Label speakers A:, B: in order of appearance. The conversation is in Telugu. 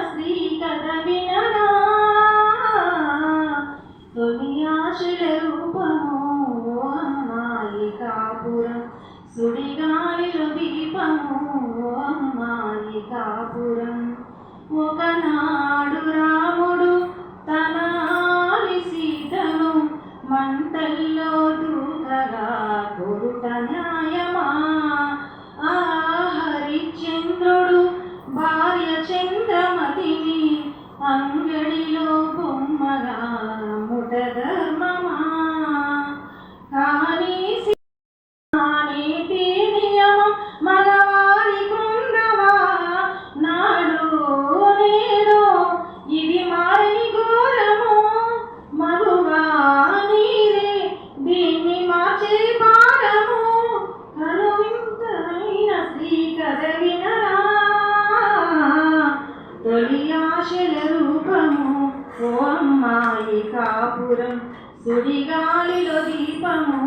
A: స్త్రీ కథ వినరా తొలి ఆశల రూపము అమ్మాయి కాపురం సుడిగాలిలో దీపము అమ్మాయి కాపురం ఒకనాడు రాముడు తన సీతను మంటల్లో దూకగా కొరుట న్యాయమా ఆ హరిశ్చంద్రుడు భార్య చంద్రమతిని అంగడిలో బొమ్మగా ముట ధర్మమా కానీ నీతి నియమం మగవారి కుండవా నాడు నేడు ఇది మారని ఘోరము మగువా నీరే దీన్ని మార్చే భారము కనువింతైన స్త్రీ కథ వినరా తొలి ఆశల రూపము ఓ అమ్మాయి కాపురం సుడిగాలిలో దీపము